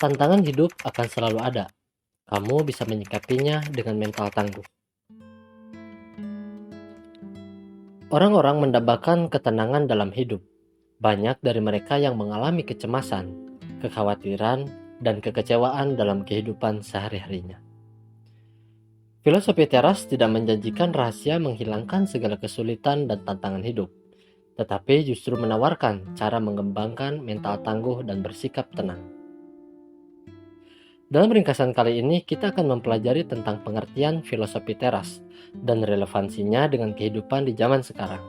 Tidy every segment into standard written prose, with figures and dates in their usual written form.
Tantangan hidup akan selalu ada. Kamu bisa menyikapinya dengan mental tangguh. Orang-orang mendambakan ketenangan dalam hidup. Banyak dari mereka yang mengalami kecemasan, kekhawatiran, dan kekecewaan dalam kehidupan sehari-harinya. Filosofi teras tidak menjanjikan rahasia menghilangkan segala kesulitan dan tantangan hidup, tetapi justru menawarkan cara mengembangkan mental tangguh dan bersikap tenang. Dalam ringkasan kali ini, kita akan mempelajari tentang pengertian filosofi teras dan relevansinya dengan kehidupan di zaman sekarang.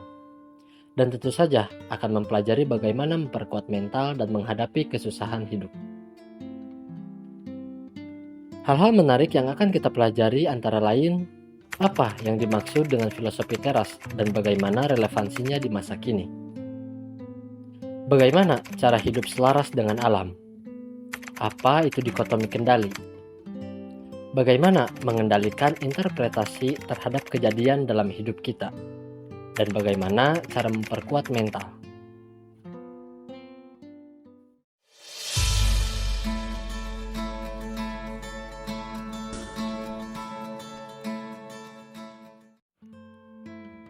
Dan tentu saja akan mempelajari bagaimana memperkuat mental dan menghadapi kesusahan hidup. Hal-hal menarik yang akan kita pelajari antara lain, apa yang dimaksud dengan filosofi teras dan bagaimana relevansinya di masa kini. Bagaimana cara hidup selaras dengan alam? Apa itu dikotomi kendali? Bagaimana mengendalikan interpretasi terhadap kejadian dalam hidup kita? Dan bagaimana cara memperkuat mental?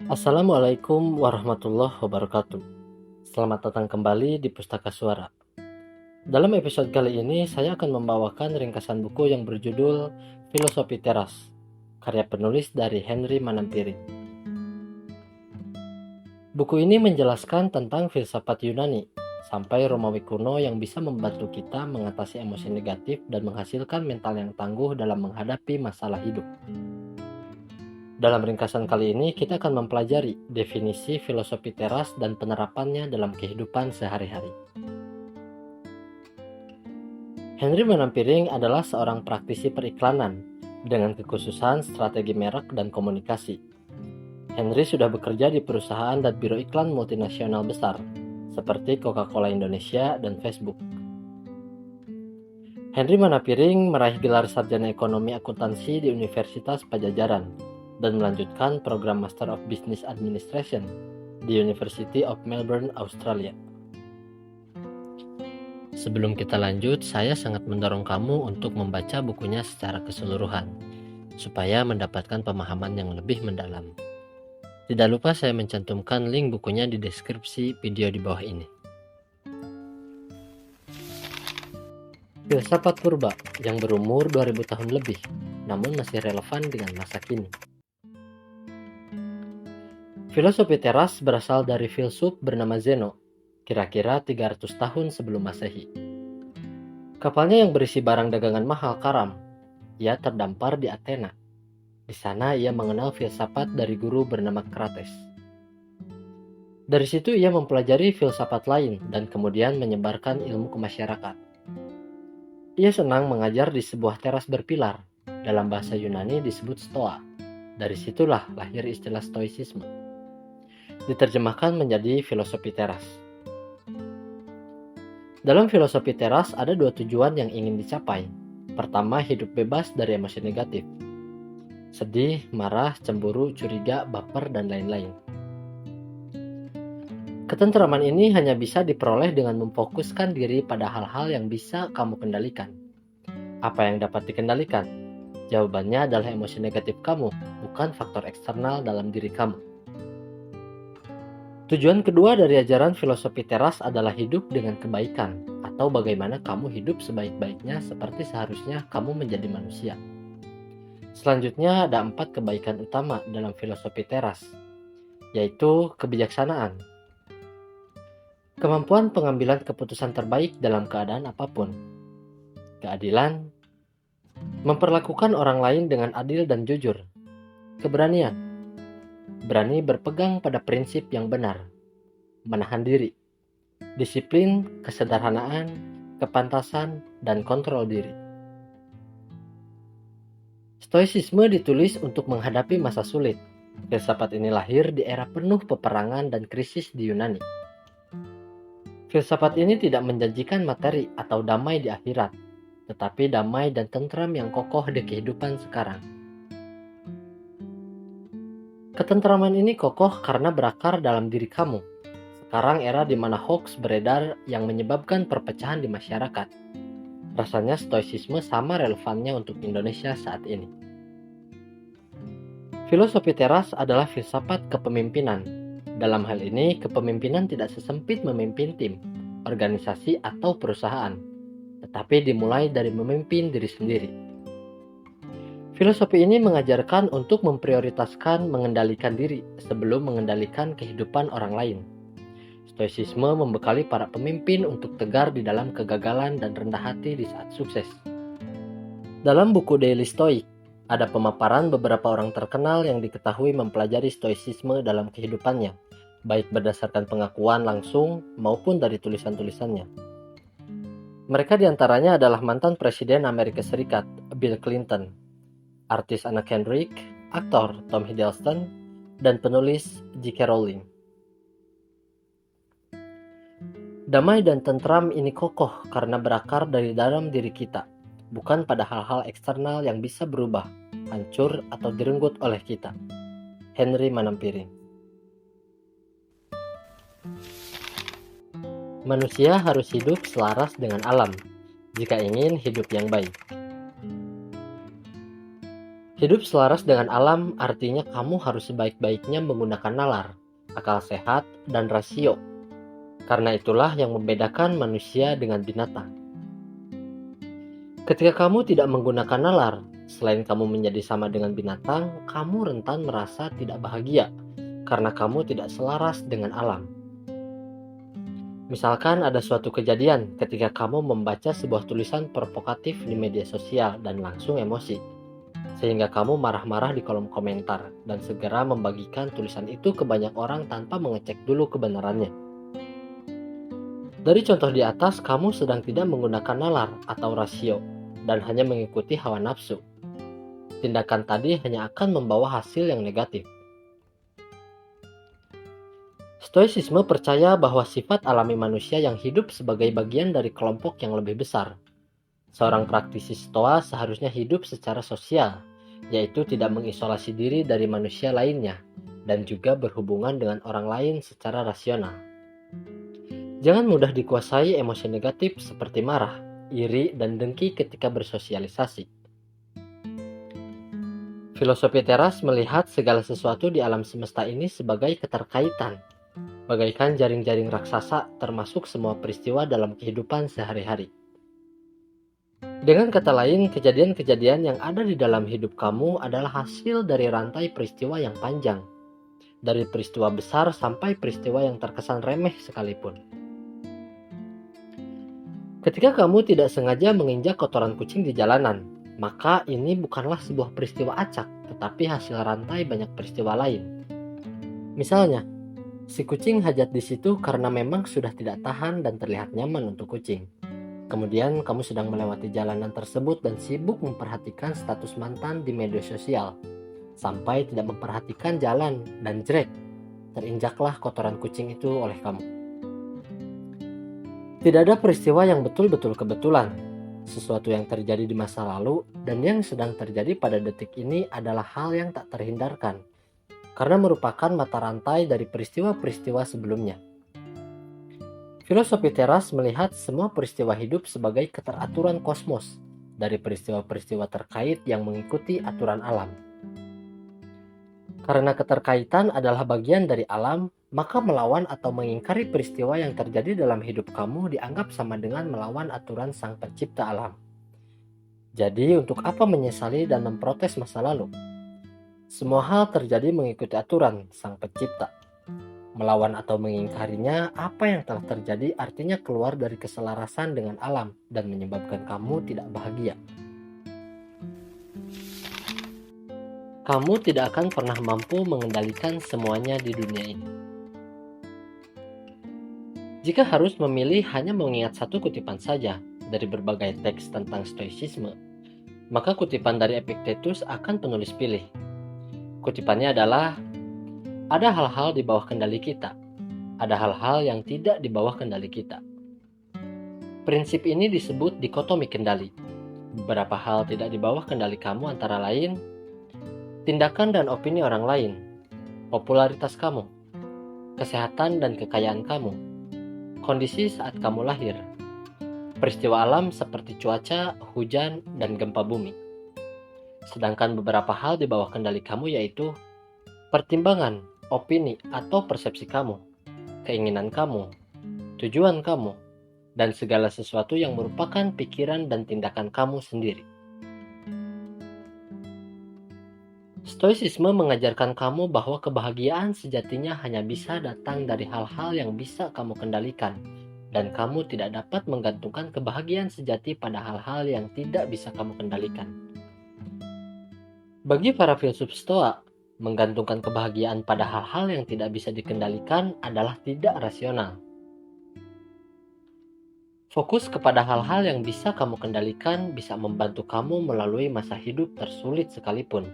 Assalamualaikum warahmatullahi wabarakatuh. Selamat datang kembali di Pustaka Suara. Dalam episode kali ini, saya akan membawakan ringkasan buku yang berjudul Filosofi Teras, karya penulis dari Henry Manampiring. Buku ini menjelaskan tentang filsafat Yunani sampai Romawi kuno yang bisa membantu kita mengatasi emosi negatif dan menghasilkan mental yang tangguh dalam menghadapi masalah hidup. Dalam ringkasan kali ini, kita akan mempelajari definisi filosofi teras dan penerapannya dalam kehidupan sehari-hari. Henry Manampiring adalah seorang praktisi periklanan dengan kekhususan strategi merek dan komunikasi. Henry sudah bekerja di perusahaan dan biro iklan multinasional besar seperti Coca-Cola Indonesia dan Facebook. Henry Manampiring meraih gelar sarjana ekonomi akuntansi di Universitas Padjadjaran dan melanjutkan program Master of Business Administration di University of Melbourne, Australia. Sebelum kita lanjut, saya sangat mendorong kamu untuk membaca bukunya secara keseluruhan, supaya mendapatkan pemahaman yang lebih mendalam. Tidak lupa saya mencantumkan link bukunya di deskripsi video di bawah ini. Filsafat purba yang berumur 2000 tahun lebih, namun masih relevan dengan masa kini. Filosofi teras berasal dari filsuf bernama Zeno, kira-kira 300 tahun sebelum Masehi. Kapalnya yang berisi barang dagangan mahal karam. Ia terdampar di Athena. Di sana ia mengenal filsafat dari guru bernama Krates. Dari situ ia mempelajari filsafat lain dan kemudian menyebarkan ilmu ke masyarakat. Ia senang mengajar di sebuah teras berpilar. Dalam bahasa Yunani disebut stoa. Dari situlah lahir istilah stoicisme. Diterjemahkan menjadi filosofi teras. Dalam filosofi teras ada dua tujuan yang ingin dicapai. Pertama, hidup bebas dari emosi negatif. Sedih, marah, cemburu, curiga, baper, dan lain-lain. Ketentraman ini hanya bisa diperoleh dengan memfokuskan diri pada hal-hal yang bisa kamu kendalikan. Apa yang dapat dikendalikan? Jawabannya adalah emosi negatif kamu, bukan faktor eksternal dalam diri kamu. Tujuan kedua dari ajaran filosofi teras adalah hidup dengan kebaikan, atau bagaimana kamu hidup sebaik-baiknya seperti seharusnya kamu menjadi manusia. Selanjutnya ada 4 kebaikan utama dalam filosofi teras, yaitu kebijaksanaan, kemampuan pengambilan keputusan terbaik dalam keadaan apapun, keadilan, memperlakukan orang lain dengan adil dan jujur, keberanian, berani berpegang pada prinsip yang benar, menahan diri, disiplin, kesederhanaan, kepantasan, dan kontrol diri. Stoicisme ditulis untuk menghadapi masa sulit. Filsafat ini lahir di era penuh peperangan dan krisis di Yunani. Filsafat ini tidak menjanjikan materi atau damai di akhirat, tetapi damai dan tentram yang kokoh di kehidupan sekarang. Ketentraman ini kokoh karena berakar dalam diri kamu. Sekarang era di mana hoax beredar yang menyebabkan perpecahan di masyarakat. Rasanya stoicisme sama relevannya untuk Indonesia saat ini. Filosofi teras adalah filsafat kepemimpinan. Dalam hal ini, kepemimpinan tidak sesempit memimpin tim, organisasi, atau perusahaan, tetapi dimulai dari memimpin diri sendiri. Filosofi ini mengajarkan untuk memprioritaskan mengendalikan diri sebelum mengendalikan kehidupan orang lain. Stoicisme membekali para pemimpin untuk tegar di dalam kegagalan dan rendah hati di saat sukses. Dalam buku Daily Stoic, ada pemaparan beberapa orang terkenal yang diketahui mempelajari stoicisme dalam kehidupannya, baik berdasarkan pengakuan langsung maupun dari tulisan-tulisannya. Mereka diantaranya adalah mantan Presiden Amerika Serikat, Bill Clinton, artis Anna Kendrick, aktor Tom Hiddleston, dan penulis J.K. Rowling. Damai dan tentram ini kokoh karena berakar dari dalam diri kita, bukan pada hal-hal eksternal yang bisa berubah, hancur, atau direnggut oleh kita. Henry Manampiring. Manusia harus hidup selaras dengan alam, jika ingin hidup yang baik. Hidup selaras dengan alam artinya kamu harus sebaik-baiknya menggunakan nalar, akal sehat, dan rasio. Karena itulah yang membedakan manusia dengan binatang. Ketika kamu tidak menggunakan nalar, selain kamu menjadi sama dengan binatang, kamu rentan merasa tidak bahagia karena kamu tidak selaras dengan alam. Misalkan ada suatu kejadian ketika kamu membaca sebuah tulisan provokatif di media sosial dan langsung emosi, sehingga kamu marah-marah di kolom komentar dan segera membagikan tulisan itu ke banyak orang tanpa mengecek dulu kebenarannya. Dari contoh di atas, kamu sedang tidak menggunakan nalar atau rasio dan hanya mengikuti hawa nafsu. Tindakan tadi hanya akan membawa hasil yang negatif. Stoicisme percaya bahwa sifat alami manusia yang hidup sebagai bagian dari kelompok yang lebih besar. Seorang praktisi Stoa seharusnya hidup secara sosial, yaitu tidak mengisolasi diri dari manusia lainnya, dan juga berhubungan dengan orang lain secara rasional. Jangan mudah dikuasai emosi negatif seperti marah, iri, dan dengki ketika bersosialisasi. Filosofi teras melihat segala sesuatu di alam semesta ini sebagai keterkaitan, bagaikan jaring-jaring raksasa termasuk semua peristiwa dalam kehidupan sehari-hari. Dengan kata lain, kejadian-kejadian yang ada di dalam hidup kamu adalah hasil dari rantai peristiwa yang panjang, dari peristiwa besar sampai peristiwa yang terkesan remeh sekalipun. Ketika kamu tidak sengaja menginjak kotoran kucing di jalanan, maka ini bukanlah sebuah peristiwa acak, tetapi hasil rantai banyak peristiwa lain. Misalnya, si kucing hajat di situ karena memang sudah tidak tahan dan terlihat nyaman untuk kucing. Kemudian kamu sedang melewati jalanan tersebut dan sibuk memperhatikan status mantan di media sosial, sampai tidak memperhatikan jalan dan jrek, terinjaklah kotoran kucing itu oleh kamu. Tidak ada peristiwa yang betul-betul kebetulan. Sesuatu yang terjadi di masa lalu dan yang sedang terjadi pada detik ini adalah hal yang tak terhindarkan, karena merupakan mata rantai dari peristiwa-peristiwa sebelumnya. Filosofi teras melihat semua peristiwa hidup sebagai keteraturan kosmos dari peristiwa-peristiwa terkait yang mengikuti aturan alam. Karena keterkaitan adalah bagian dari alam, maka melawan atau mengingkari peristiwa yang terjadi dalam hidup kamu dianggap sama dengan melawan aturan Sang Pencipta alam. Jadi, untuk apa menyesali dan memprotes masa lalu? Semua hal terjadi mengikuti aturan Sang Pencipta. Melawan atau mengingkarinya, apa yang telah terjadi artinya keluar dari keselarasan dengan alam dan menyebabkan kamu tidak bahagia. Kamu tidak akan pernah mampu mengendalikan semuanya di dunia ini. Jika harus memilih hanya mengingat satu kutipan saja dari berbagai teks tentang stoicisme, maka kutipan dari Epictetus akan penulis pilih. Kutipannya adalah, ada hal-hal di bawah kendali kita, ada hal-hal yang tidak di bawah kendali kita. Prinsip ini disebut dikotomi kendali. Beberapa hal tidak di bawah kendali kamu antara lain, tindakan dan opini orang lain, popularitas kamu, kesehatan dan kekayaan kamu, kondisi saat kamu lahir, peristiwa alam seperti cuaca, hujan, dan gempa bumi. Sedangkan beberapa hal di bawah kendali kamu yaitu pertimbangan, opini, atau persepsi kamu, keinginan kamu, tujuan kamu, dan segala sesuatu yang merupakan pikiran dan tindakan kamu sendiri. Stoicisme mengajarkan kamu bahwa kebahagiaan sejatinya hanya bisa datang dari hal-hal yang bisa kamu kendalikan, dan kamu tidak dapat menggantungkan kebahagiaan sejati pada hal-hal yang tidak bisa kamu kendalikan. Bagi para filsuf Stoa, menggantungkan kebahagiaan pada hal-hal yang tidak bisa dikendalikan adalah tidak rasional. Fokus kepada hal-hal yang bisa kamu kendalikan bisa membantu kamu melalui masa hidup tersulit sekalipun,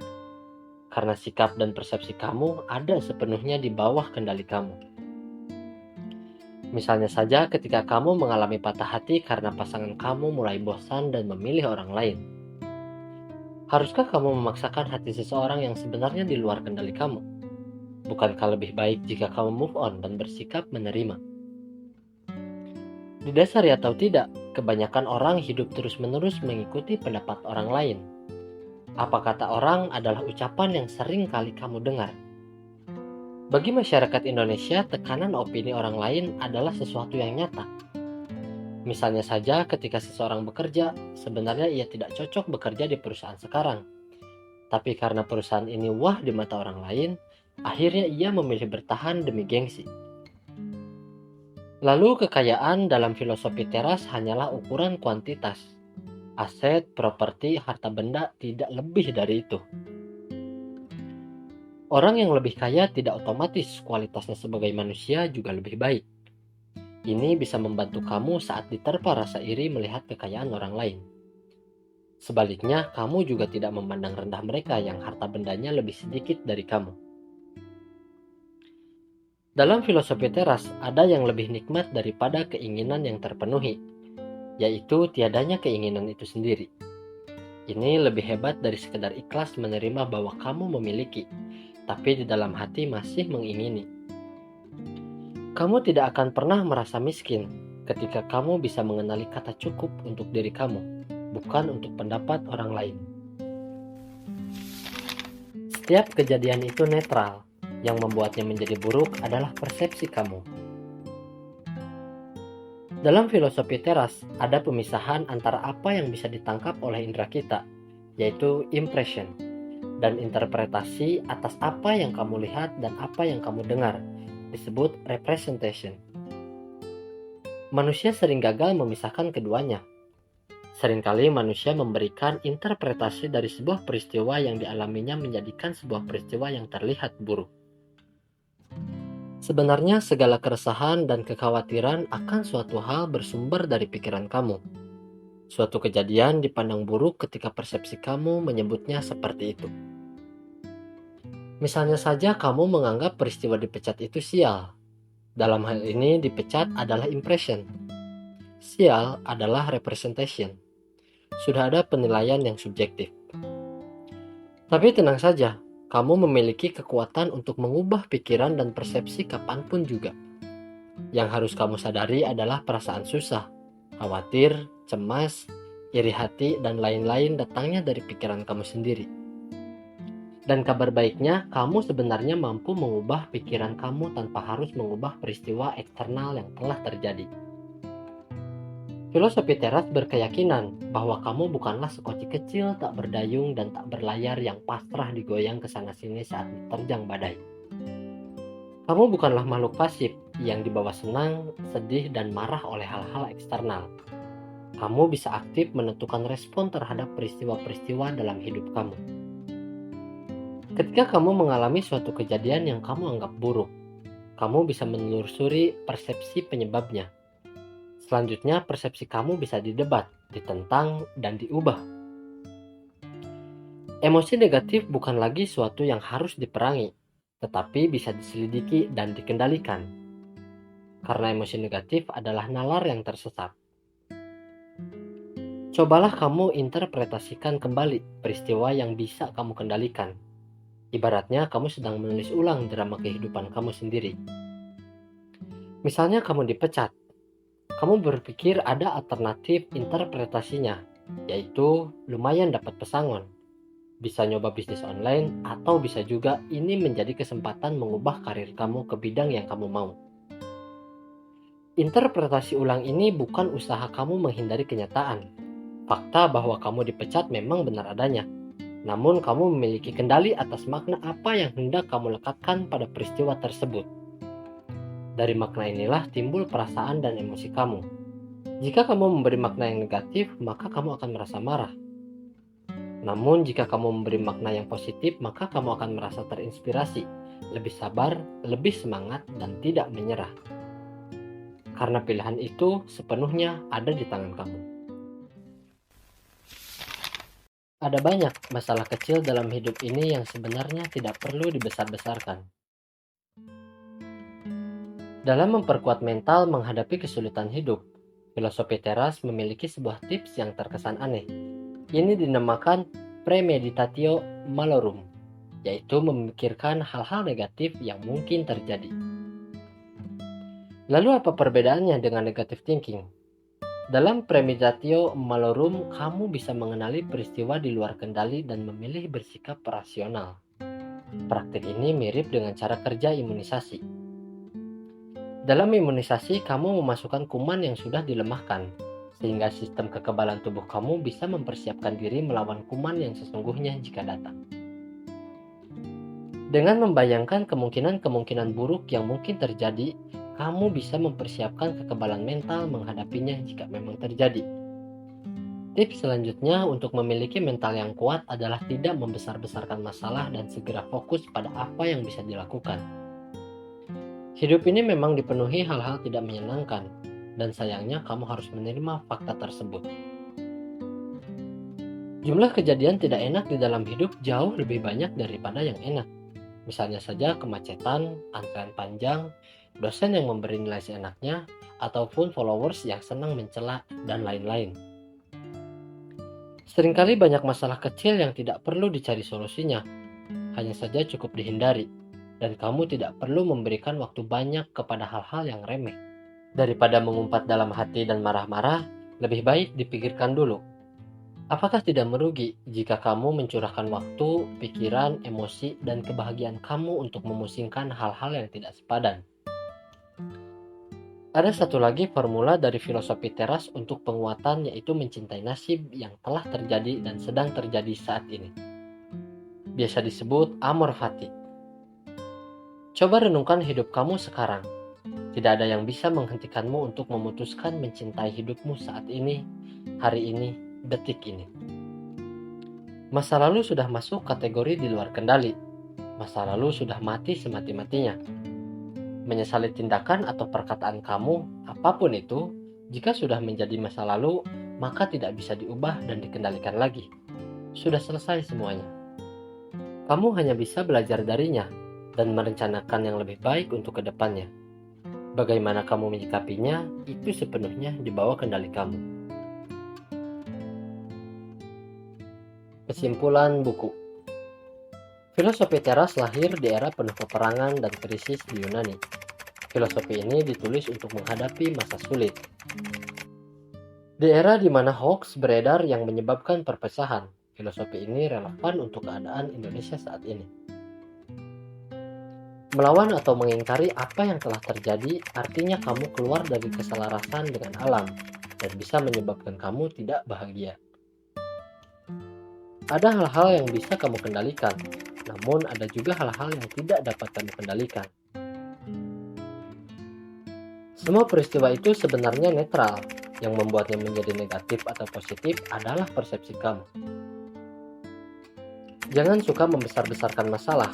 karena sikap dan persepsi kamu ada sepenuhnya di bawah kendali kamu. Misalnya saja ketika kamu mengalami patah hati karena pasangan kamu mulai bosan dan memilih orang lain. Haruskah kamu memaksakan hati seseorang yang sebenarnya di luar kendali kamu? Bukankah lebih baik jika kamu move on dan bersikap menerima? Didasari atau tidak, kebanyakan orang hidup terus-menerus mengikuti pendapat orang lain. Apa kata orang adalah ucapan yang sering kali kamu dengar. Bagi masyarakat Indonesia, tekanan opini orang lain adalah sesuatu yang nyata. Misalnya saja ketika seseorang bekerja, sebenarnya ia tidak cocok bekerja di perusahaan sekarang. Tapi karena perusahaan ini wah di mata orang lain, akhirnya ia memilih bertahan demi gengsi. Lalu kekayaan dalam filosofi teras hanyalah ukuran kuantitas. Aset, properti, harta benda tidak lebih dari itu. Orang yang lebih kaya tidak otomatis kualitasnya sebagai manusia juga lebih baik. Ini bisa membantu kamu saat diterpa rasa iri melihat kekayaan orang lain. Sebaliknya, kamu juga tidak memandang rendah mereka yang harta bendanya lebih sedikit dari kamu. Dalam filosofi teras, ada yang lebih nikmat daripada keinginan yang terpenuhi, yaitu tiadanya keinginan itu sendiri. Ini lebih hebat dari sekedar ikhlas menerima bahwa kamu memiliki, tapi di dalam hati masih mengingini. Kamu tidak akan pernah merasa miskin ketika kamu bisa mengenali kata cukup untuk diri kamu, bukan untuk pendapat orang lain. Setiap kejadian itu netral, yang membuatnya menjadi buruk adalah persepsi kamu. Dalam filosofi teras, ada pemisahan antara apa yang bisa ditangkap oleh indera kita, yaitu impression, dan interpretasi atas apa yang kamu lihat dan apa yang kamu dengar, disebut representation. Manusia sering gagal memisahkan keduanya. Seringkali manusia memberikan interpretasi dari sebuah peristiwa yang dialaminya menjadikan sebuah peristiwa yang terlihat buruk. Sebenarnya segala keresahan dan kekhawatiran akan suatu hal bersumber dari pikiran kamu. Suatu kejadian dipandang buruk ketika persepsi kamu menyebutnya seperti itu. Misalnya saja kamu menganggap peristiwa dipecat itu sial. Dalam hal ini dipecat adalah impression. Sial adalah representation. Sudah ada penilaian yang subjektif. Tapi tenang saja, kamu memiliki kekuatan untuk mengubah pikiran dan persepsi kapanpun juga. Yang harus kamu sadari adalah perasaan susah, khawatir, cemas, iri hati, dan lain-lain datangnya dari pikiran kamu sendiri. Dan kabar baiknya, kamu sebenarnya mampu mengubah pikiran kamu tanpa harus mengubah peristiwa eksternal yang telah terjadi. Filosofi teras berkeyakinan bahwa kamu bukanlah sekoci kecil tak berdayung dan tak berlayar yang pasrah digoyang ke sana-sini saat diterjang badai. Kamu bukanlah makhluk pasif yang dibawa senang, sedih, dan marah oleh hal-hal eksternal. Kamu bisa aktif menentukan respon terhadap peristiwa-peristiwa dalam hidup kamu. Ketika kamu mengalami suatu kejadian yang kamu anggap buruk, kamu bisa menelusuri persepsi penyebabnya. Selanjutnya, persepsi kamu bisa didebat, ditentang, dan diubah. Emosi negatif bukan lagi suatu yang harus diperangi, tetapi bisa diselidiki dan dikendalikan. Karena emosi negatif adalah nalar yang tersesat. Cobalah kamu interpretasikan kembali peristiwa yang bisa kamu kendalikan. Ibaratnya kamu sedang menulis ulang drama kehidupan kamu sendiri. Misalnya kamu dipecat. Kamu berpikir ada alternatif interpretasinya, yaitu lumayan dapat pesangon. Bisa nyoba bisnis online, atau bisa juga ini menjadi kesempatan mengubah karir kamu ke bidang yang kamu mau. Interpretasi ulang ini bukan usaha kamu menghindari kenyataan. Fakta bahwa kamu dipecat memang benar adanya. Namun kamu memiliki kendali atas makna apa yang hendak kamu lekatkan pada peristiwa tersebut. Dari makna inilah timbul perasaan dan emosi kamu. Jika kamu memberi makna yang negatif, maka kamu akan merasa marah. Namun jika kamu memberi makna yang positif, maka kamu akan merasa terinspirasi, lebih sabar, lebih semangat, dan tidak menyerah. Karena pilihan itu sepenuhnya ada di tangan kamu. Ada banyak masalah kecil dalam hidup ini yang sebenarnya tidak perlu dibesar-besarkan. Dalam memperkuat mental menghadapi kesulitan hidup, filosofi teras memiliki sebuah tips yang terkesan aneh. Ini dinamakan premeditatio malorum, yaitu memikirkan hal-hal negatif yang mungkin terjadi. Lalu apa perbedaannya dengan negative thinking? Dalam premeditatio malorum, kamu bisa mengenali peristiwa di luar kendali dan memilih bersikap rasional. Praktik ini mirip dengan cara kerja imunisasi. Dalam imunisasi, kamu memasukkan kuman yang sudah dilemahkan, sehingga sistem kekebalan tubuh kamu bisa mempersiapkan diri melawan kuman yang sesungguhnya jika datang. Dengan membayangkan kemungkinan-kemungkinan buruk yang mungkin terjadi, kamu bisa mempersiapkan kekebalan mental menghadapinya jika memang terjadi. Tips selanjutnya untuk memiliki mental yang kuat adalah tidak membesar-besarkan masalah dan segera fokus pada apa yang bisa dilakukan. Hidup ini memang dipenuhi hal-hal tidak menyenangkan, dan sayangnya kamu harus menerima fakta tersebut. Jumlah kejadian tidak enak di dalam hidup jauh lebih banyak daripada yang enak. Misalnya saja kemacetan, antrean panjang, dosen yang memberi nilai seenaknya, ataupun followers yang senang mencela, dan lain-lain. Seringkali banyak masalah kecil yang tidak perlu dicari solusinya, hanya saja cukup dihindari. Dan kamu tidak perlu memberikan waktu banyak kepada hal-hal yang remeh. Daripada mengumpat dalam hati dan marah-marah, lebih baik dipikirkan dulu. Apakah tidak merugi jika kamu mencurahkan waktu, pikiran, emosi, dan kebahagiaan kamu untuk memusingkan hal-hal yang tidak sepadan? Ada satu lagi formula dari filosofi teras untuk penguatan, yaitu mencintai nasib yang telah terjadi dan sedang terjadi saat ini. Biasa disebut amor fati. Coba renungkan hidup kamu sekarang. Tidak ada yang bisa menghentikanmu untuk memutuskan mencintai hidupmu saat ini, hari ini, detik ini. Masa lalu sudah masuk kategori di luar kendali. Masa lalu sudah mati semati-matinya. Menyesali tindakan atau perkataan kamu, apapun itu, jika sudah menjadi masa lalu, maka tidak bisa diubah dan dikendalikan lagi. Sudah selesai semuanya. Kamu hanya bisa belajar darinya dan merencanakan yang lebih baik untuk kedepannya. Bagaimana kamu menyikapinya, itu sepenuhnya di bawah kendali kamu. Kesimpulan buku. Filosofi teras lahir di era penuh peperangan dan krisis di Yunani. Filosofi ini ditulis untuk menghadapi masa sulit. Di era di mana hoax beredar yang menyebabkan perpecahan, filosofi ini relevan untuk keadaan Indonesia saat ini. Melawan atau mengingkari apa yang telah terjadi artinya kamu keluar dari keselarasan dengan alam dan bisa menyebabkan kamu tidak bahagia. Ada hal-hal yang bisa kamu kendalikan, namun ada juga hal-hal yang tidak dapat kamu kendalikan. Semua peristiwa itu sebenarnya netral, yang membuatnya menjadi negatif atau positif adalah persepsi kamu. Jangan suka membesar-besarkan masalah.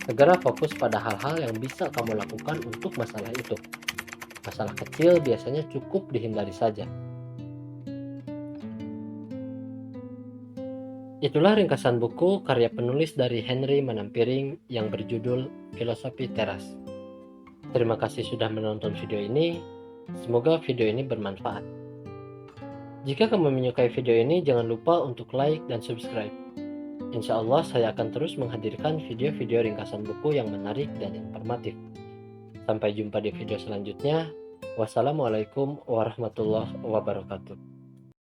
Segera fokus pada hal-hal yang bisa kamu lakukan untuk masalah itu. Masalah kecil biasanya cukup dihindari saja. Itulah ringkasan buku karya penulis dari Henry Manampiring yang berjudul Filosofi Teras. Terima kasih sudah menonton video ini. Semoga video ini bermanfaat. Jika kamu menyukai video ini, jangan lupa untuk like dan subscribe. Insya Allah saya akan terus menghadirkan video-video ringkasan buku yang menarik dan informatif. Sampai jumpa di video selanjutnya. Wassalamualaikum warahmatullahi wabarakatuh.